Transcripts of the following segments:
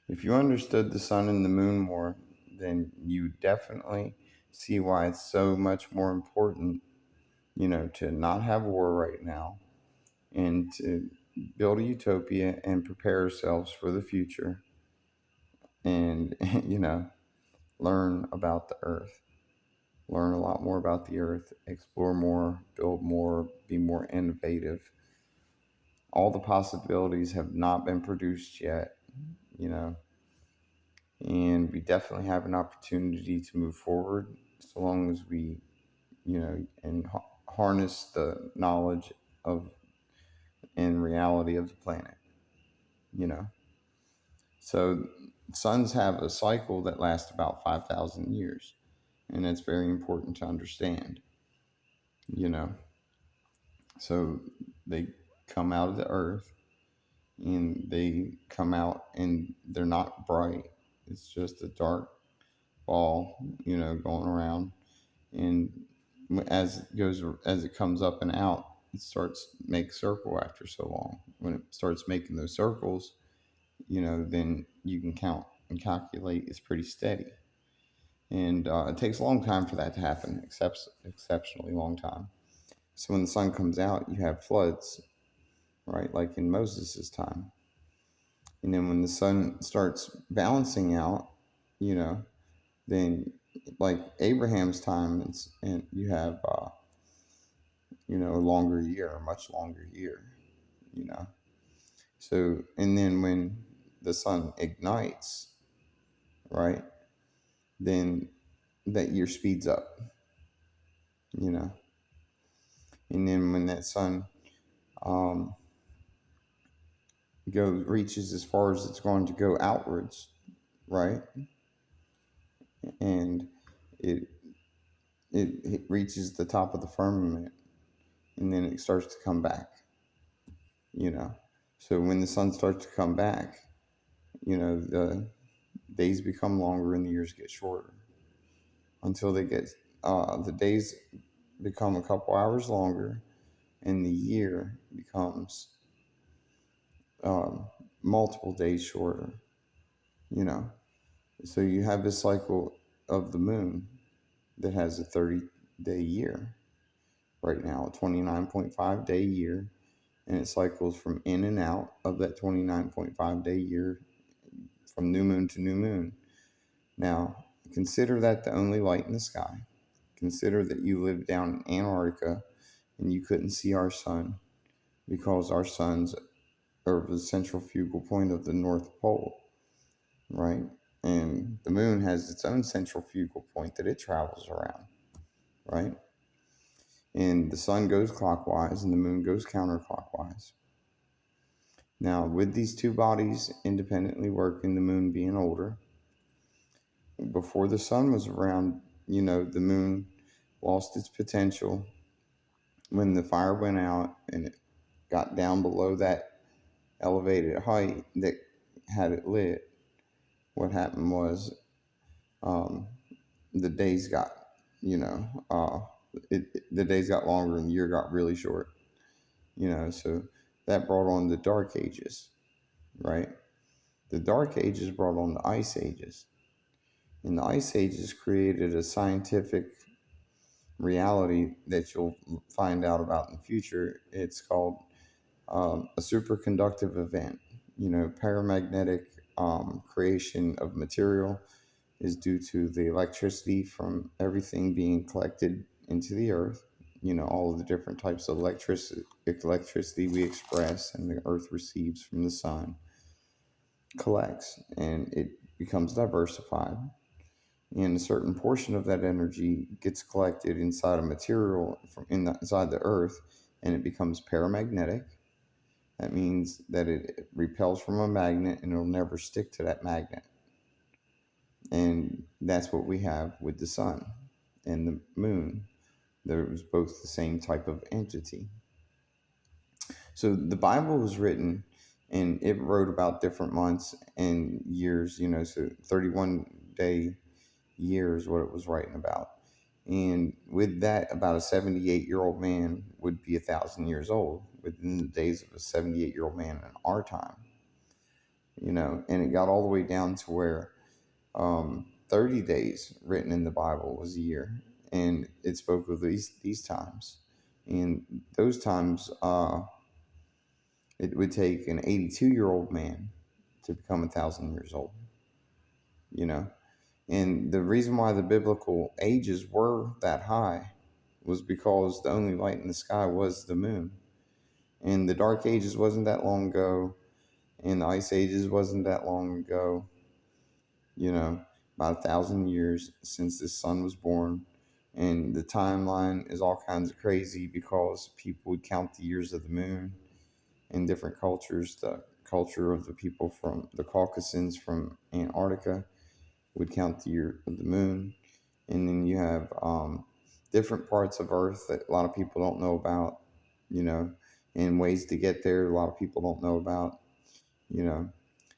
If you understood the sun and the moon more, then you definitely see why it's so much more important, to not have war right now and to build a utopia and prepare ourselves for the future and, learn about the earth, learn a lot more about the earth, explore more, build more, be more innovative. All the possibilities have not been produced yet, you know, and we definitely have an opportunity to move forward so long as we, and harness the knowledge of and reality of the planet, you know. So suns have a cycle that lasts about 5,000 years, and it's very important to understand, you know. So they come out of the earth and they come out and they're not bright. It's just a dark ball, going around. And as it comes up and out, it starts to make circle after so long. When it starts making those circles, then you can count and calculate it's pretty steady. And it takes a long time for that to happen, exceptionally long time. So when the sun comes out, you have floods, right? Like in Moses' time. And then when the sun starts balancing out, you know, then like Abraham's time, and you have, a longer year, a much longer year, you know. So, and then when the sun ignites, right, then that year speeds up, you know. And then when that sun um, reaches as far as it's going to go outwards, right, and it it reaches the top of the firmament, and then it starts to come back, you know. So when the sun starts to come back, the days become longer and the years get shorter until the days become a couple hours longer and the year becomes um, multiple days shorter, you know. So you have this cycle of the moon that has a 30-day year right now, a 29.5-day year, and it cycles from in and out of that 29.5-day year from new moon to new moon. Now, consider that the only light in the sky. Consider that you live down in Antarctica and you couldn't see our sun because our suns are the centrifugal point of the North Pole, right? And the moon has its own centrifugal point that it travels around, right? And the sun goes clockwise and the moon goes counterclockwise. Now, with these two bodies independently working, the moon being older, before the sun was around, the moon lost its potential when the fire went out and it got down below that elevated height that had it lit. What happened was um, the days got, you know, uh, the days got longer and the year got really short, so that brought on the dark ages, right? The dark ages brought on the ice ages. And the ice ages created a scientific reality that you'll find out about in the future. It's called a superconductive event. Paramagnetic creation of material is due to the electricity from everything being collected into the earth. All of the different types of electricity we express and the earth receives from the sun collects and it becomes diversified. And a certain portion of that energy gets collected inside a material inside the earth and it becomes paramagnetic. That means that it repels from a magnet and it'll never stick to that magnet. And that's what we have with the sun and the moon. There was both the same type of entity. So the Bible was written and it wrote about different months and years, so 31 day year is what it was writing about. And with that, about a 78-year-old man would be 1,000 years old within the days of a 78-year-old man in our time. and it got all the way down to where 30 days written in the Bible was a year, and it spoke of these times, and those times it would take an 82-year-old man to become 1,000 years old, you know. And the reason why the biblical ages were that high was because the only light in the sky was the moon. And the dark ages wasn't that long ago, and the ice ages wasn't that long ago, you know, about 1,000 years since the sun was born. And the timeline is all kinds of crazy because people would count the years of the moon in different cultures. The culture of the people from the Caucasians from Antarctica would count the year of the moon. And then you have different parts of Earth that a lot of people don't know about, you know, and ways to get there a lot of people don't know about, you know.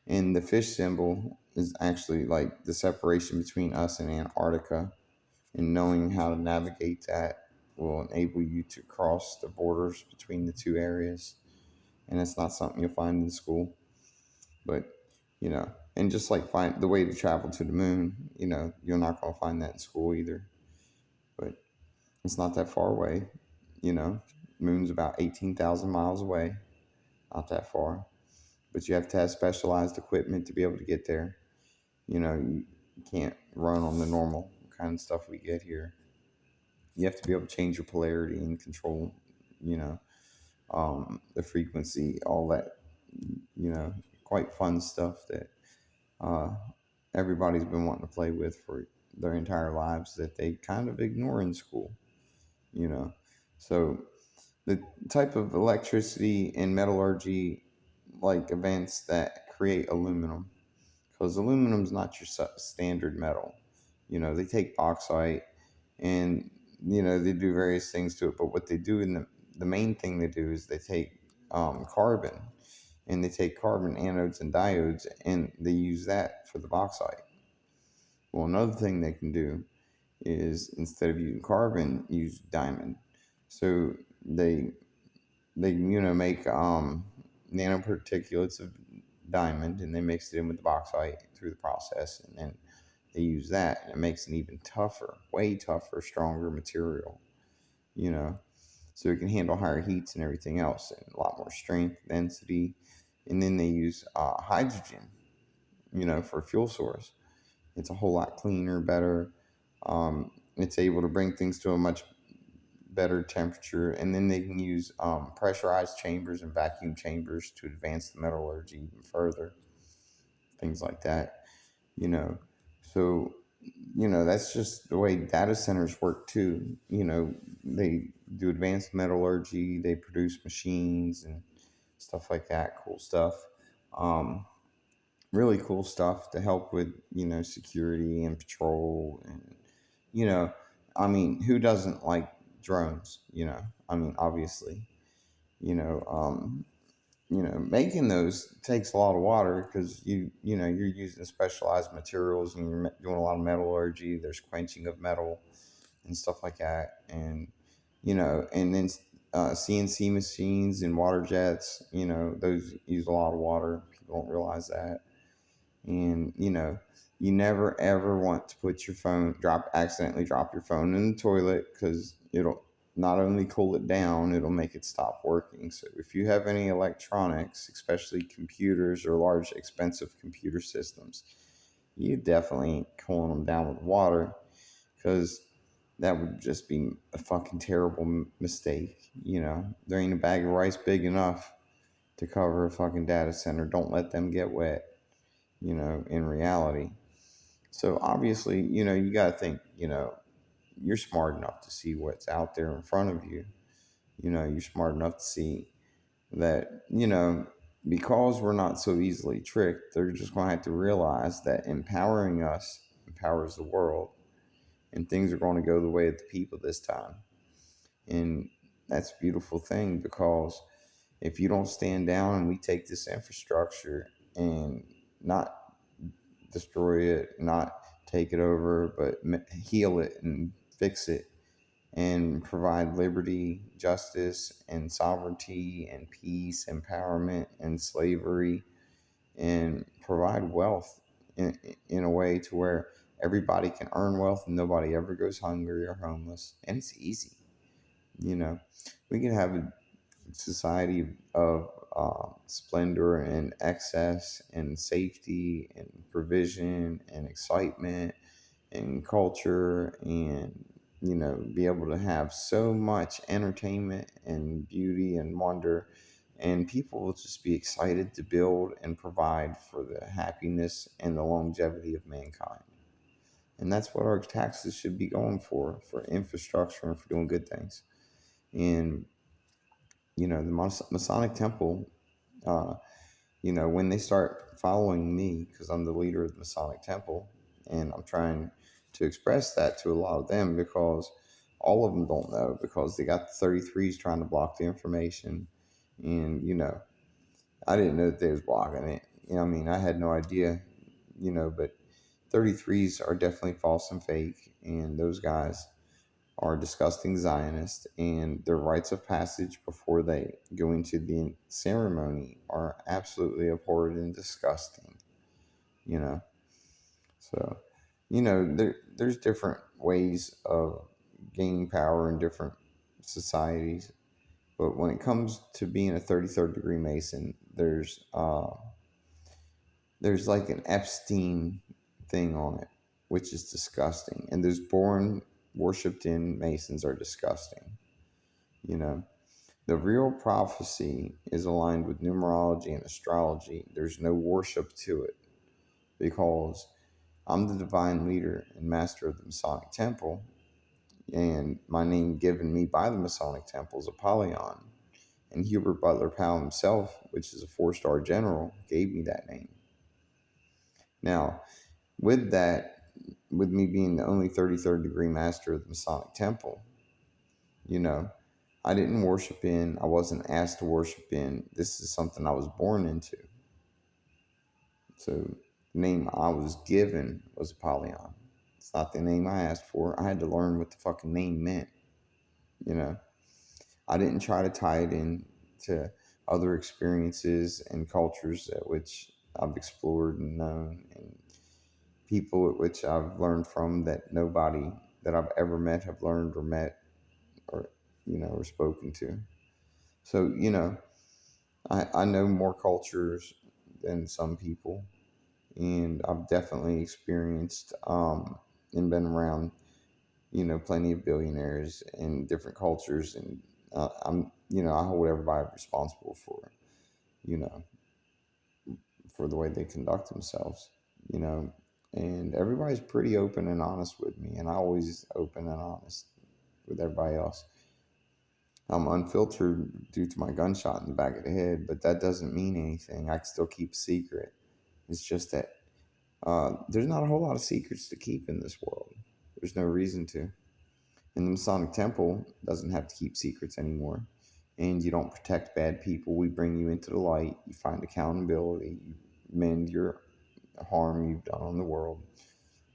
And the fish symbol is actually like the separation between us and Antarctica, and knowing how to navigate that will enable you to cross the borders between the two areas. And it's not something you'll find in school, but and just like find the way to travel to the moon, you're not going to find that in school either. But it's not that far away, you know. Moon's about 18,000 miles away, not that far. But you have to have specialized equipment to be able to get there. You can't run on the normal kind of stuff we get here. You have to be able to change your polarity and control, you know, the frequency, all that, quite fun stuff that uh, everybody's been wanting to play with for their entire lives that they kind of ignore in school, you know. So the type of electricity and metallurgy like events that create aluminum, because aluminum's not your standard metal. They take bauxite and they do various things to it, but what they do in the main thing they do is they take carbon, and they take carbon anodes and diodes, and they use that for the bauxite. Well, another thing they can do is, instead of using carbon, use diamond. So they make nanoparticulates of diamond, and they mix it in with the bauxite through the process, and then they use that, and it makes an even tougher, way tougher, stronger material, so it can handle higher heats and everything else, and a lot more strength, density. And then they use hydrogen, for fuel source. It's a whole lot cleaner, better. It's able to bring things to a much better temperature, and then they can use pressurized chambers and vacuum chambers to advance the metallurgy even further. Things like that, So, that's just the way data centers work too. They do advanced metallurgy, they produce machines and stuff like that. Cool stuff. Um, Really cool stuff to help with, security and patrol. And, you know, who doesn't like drones? Obviously, you know, um, making those takes a lot of water because you're using specialized materials, and you're doing a lot of metallurgy. There's quenching of metal and stuff like that, and and then CNC machines and water jets. Those use a lot of water. People don't realize that, and you never ever want to put your phone accidentally drop your phone in the toilet, because it'll not only cool it down, it'll make it stop working. So if you have any electronics, especially computers or large expensive computer systems, you definitely ain't cooling them down with water, because that would just be a fucking terrible mistake. There ain't a bag of rice big enough to cover a fucking data center. Don't let them get wet, in reality. So obviously, you got to think, you're smart enough to see what's out there in front of you. You're smart enough to see that, because we're not so easily tricked, they're just going to have to realize that empowering us empowers the world, and things are going to go the way of the people this time. And that's a beautiful thing, because if you don't stand down and we take this infrastructure and not destroy it, not take it over, but heal it and fix it, and provide liberty, justice, and sovereignty, and peace, empowerment, and slavery, and provide wealth in a way to where everybody can earn wealth and nobody ever goes hungry or homeless. And it's easy. You know, we can have a society of splendor and excess and safety and provision and excitement and culture, and be able to have so much entertainment and beauty and wonder, and people will just be excited to build and provide for the happiness and the longevity of mankind. And that's what our taxes should be going for infrastructure and for doing good things. And the Masonic Temple, uh, when they start following me, because I'm the leader of the Masonic Temple, and I'm trying to express that to a lot of them, because all of them don't know, because they got the 33s trying to block the information. And, I didn't know that they was blocking it. I mean, I had no idea, but 33s are definitely false and fake, and those guys are disgusting Zionists, and their rites of passage before they go into the ceremony are absolutely abhorrent and disgusting. You know, so there's different ways of gaining power in different societies, but when it comes to being a 33rd degree Mason, there's like an Epstein thing on it, which is disgusting, and those born worshipped in Masons are disgusting. You know, the real prophecy is aligned with numerology and astrology. There's no worship to it, because I'm the divine leader and master of the Masonic Temple, and my name given me by the Masonic Temple is Apollyon. And Hubert Butler Powell himself, which is a 4-star general, gave me that name. Now, with that, with me being the only 33rd degree master of the Masonic Temple, I didn't worship in, I wasn't asked to worship in. This is something I was born into. So the name I was given was Apollyon. It's not the name I asked for. I had to learn what the fucking name meant. I didn't try to tie it in to other experiences and cultures at which I've explored and known, and people at which I've learned from that nobody that I've ever met have learned or met or or spoken to. So I know more cultures than some people, and I've definitely experienced and been around plenty of billionaires and different cultures, and I hold everybody responsible for you know for the way they conduct themselves, you know, and everybody's pretty open and honest with me, and I always open and honest with everybody else. I'm unfiltered due to my gunshot in the back of the head, but that doesn't mean anything. I can still keep a secret. It's just that there's not a whole lot of secrets to keep in this world. There's no reason to. And the Masonic Temple doesn't have to keep secrets anymore. And you don't protect bad people. We bring you into the light. You find accountability. You mend your harm you've done on the world.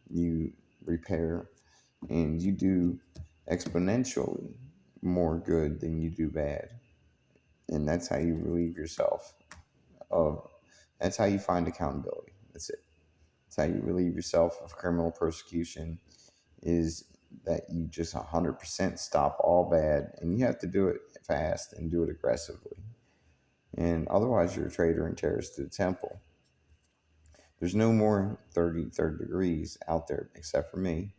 You repair. And you do exponentially more good than you do bad. And that's how you relieve yourself of, that's how you find accountability. That's it. That's how you relieve yourself of criminal persecution, is that you just 100% stop all bad, and you have to do it fast and do it aggressively. And otherwise, you're a traitor and terrorist to the temple. There's no more 33rd degrees out there except for me.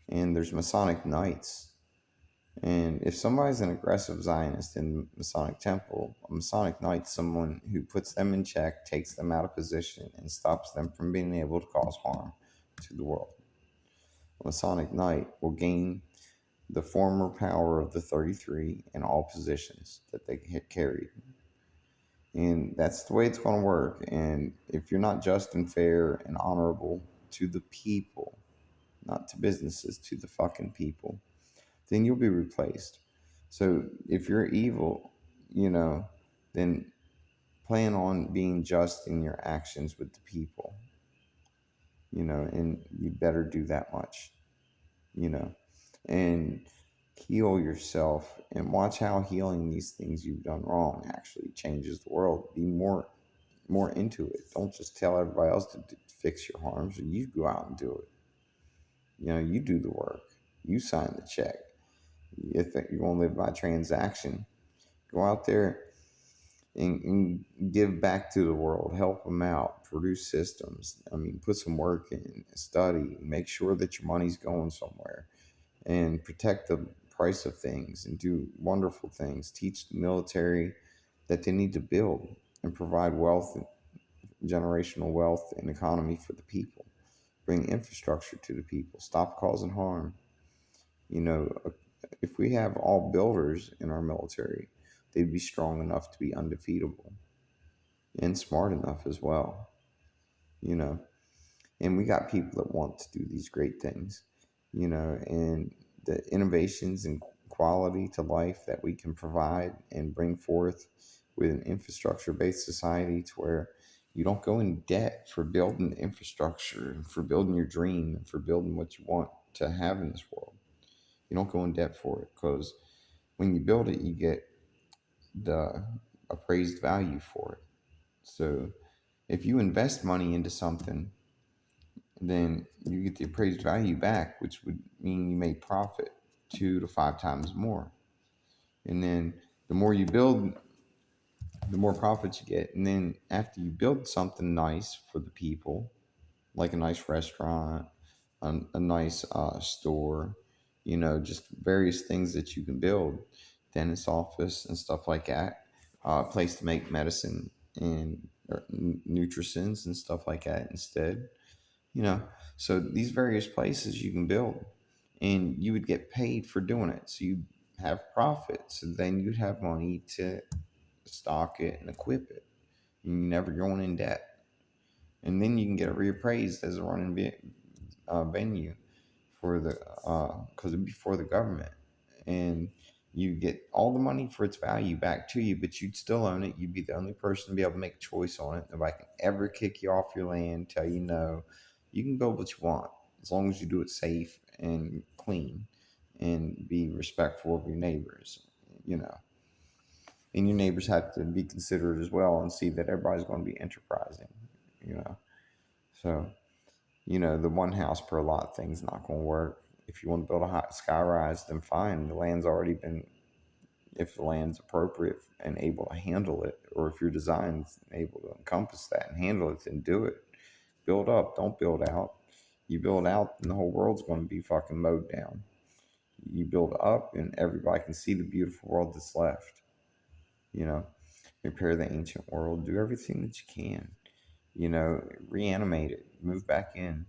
And there's Masonic Knights. And if somebody's an aggressive Zionist in the Masonic Temple, a Masonic Knight's someone who puts them in check, takes them out of position, and stops them from being able to cause harm to the world. A Masonic Knight will gain the former power of the 33 in all positions that they had carried. And that's the way it's going to work. And if you're not just and fair and honorable to the people, not to businesses, to the fucking people, then you'll be replaced. So if you're evil, then plan on being just in your actions with the people, and you better do that much, and heal yourself, and watch how healing these things you've done wrong actually changes the world. Be more more into it. Don't just tell everybody else to fix your harms. You go out and do it. You do the work. You sign the check. If you're going to live by transaction, go out there and give back to the world, help them out, produce systems. I mean, put some work in, study, make sure that your money's going somewhere, and protect the price of things and do wonderful things. Teach the military that they need to build and provide wealth, generational wealth and economy for the people. Bring infrastructure to the people. Stop causing harm. You know, if we have all builders in our military, they'd be strong enough to be undefeatable and smart enough as well, you know. And we got people that want to do these great things, and the innovations and quality to life that we can provide and bring forth with an infrastructure based society to where you don't go in debt for building infrastructure and for building your dream and for building what you want to have in this world. You don't go in debt for it, because when you build it, you get the appraised value for it. So if you invest money into something, then you get the appraised value back, which would mean you make profit 2 to 5 times more. And then the more you build, the more profits you get. And then after you build something nice for the people, like a nice restaurant, a nice store, just various things that you can build, dentist office and stuff like that, a place to make medicine and nutricins and stuff like that instead, you know. So these various places you can build, and you would get paid for doing it. So you have profits, and then you'd have money to stock it and equip it. And you're never going in debt. And then you can get it reappraised as a running venue for the because it'd be for the government, and you get all the money for its value back to you, but you'd still own it. You'd be the only person to be able to make a choice on it. Nobody can ever kick you off your land, tell you no. You can build what you want as long as you do it safe and clean and be respectful of your neighbors, you know. And your neighbors have to be considerate as well and see that everybody's going to be enterprising, you know. So, the one house per lot thing's not going to work. If you want to build a high sky rise, then fine. The land's already been, if the land's appropriate and able to handle it, or if your design's able to encompass that and handle it, then do it. Build up, don't build out. You build out, and the whole world's going to be fucking mowed down. You build up, and everybody can see the beautiful world that's left. Repair the ancient world, do everything that you can. Reanimate it, move back in.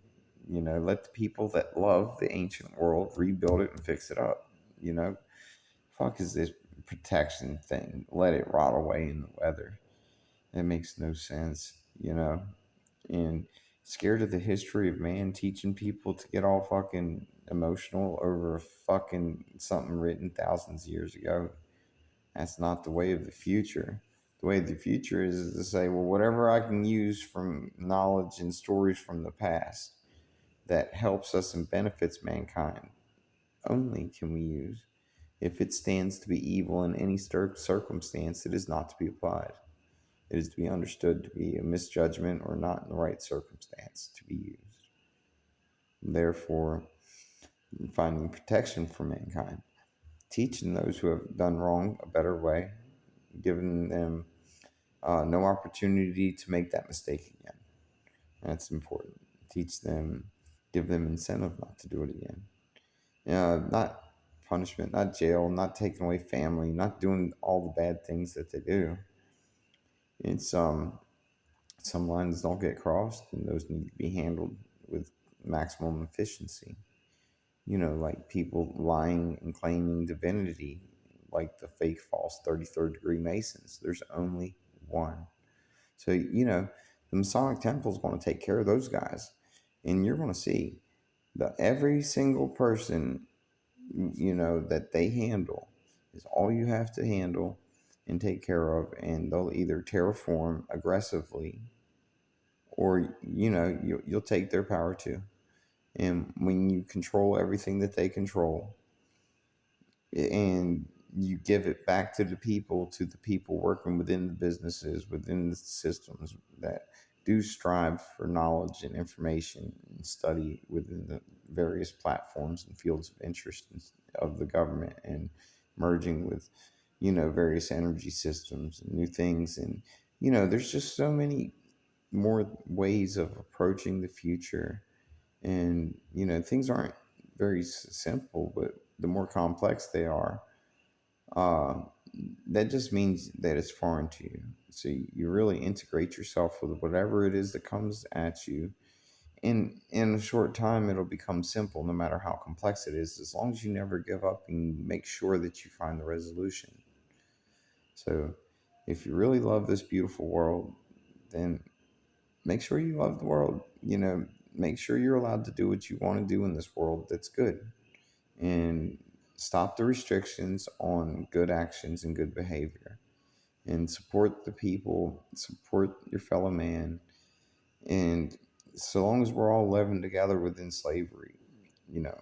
Let the people that love the ancient world rebuild it and fix it up. Fuck is this protection thing? Let it rot away in the weather. That makes no sense, And scared of the history of man, teaching people to get all fucking emotional over fucking something written thousands of years ago. That's not the way of the future. The way of the future is to say, well, whatever I can use from knowledge and stories from the past that helps us and benefits mankind, only can we use. If it stands to be evil in any circumstance, it is not to be applied. It is to be understood to be a misjudgment or not in the right circumstance to be used. Therefore, finding protection for mankind, teaching those who have done wrong a better way, giving them no opportunity to make that mistake again. That's important. Teach them, give them incentive not to do it again. Not punishment, not jail, not taking away family, not doing all the bad things that they do. It's some lines don't get crossed, and those need to be handled with maximum efficiency. Like people lying and claiming divinity, like the fake false 33rd degree Masons. There's only one. So, the Masonic Temple is going to take care of those guys. And you're going to see that every single person, that they handle is all you have to handle and take care of. And they'll either terraform aggressively, or, you'll take their power too. And when you control everything that they control, and you give it back to the people working within the businesses, within the systems that do strive for knowledge and information and study within the various platforms and fields of interest of the government, and merging with, various energy systems and new things. And, there's just so many more ways of approaching the future. And, things aren't very simple, but the more complex they are, uh, that just means that it's foreign to you. So you really integrate yourself with whatever it is that comes at you. In a short time, it'll become simple, no matter how complex it is, as long as you never give up and make sure that you find the resolution. So if you really love this beautiful world, then make sure you love the world. Make sure you're allowed to do what you want to do in this world that's good. And stop the restrictions on good actions and good behavior, and support the people, support your fellow man. And so long as we're all living together within slavery, you know,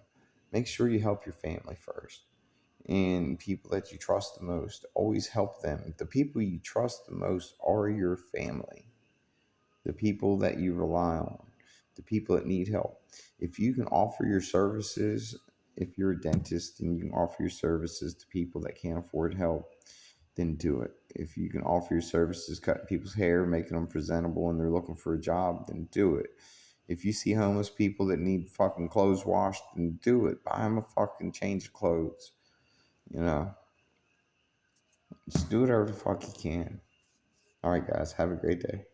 make sure you help your family first. And people that you trust the most, always help them. The people you trust the most are your family, the people that you rely on, the people that need help. If you can offer your services, if you're a dentist and you can offer your services to people that can't afford help, then do it. If you can offer your services cutting people's hair, making them presentable, and they're looking for a job, then do it. If you see homeless people that need fucking clothes washed, then do it. Buy them a fucking change of clothes. You know, just do whatever the fuck you can. All right, guys, have a great day.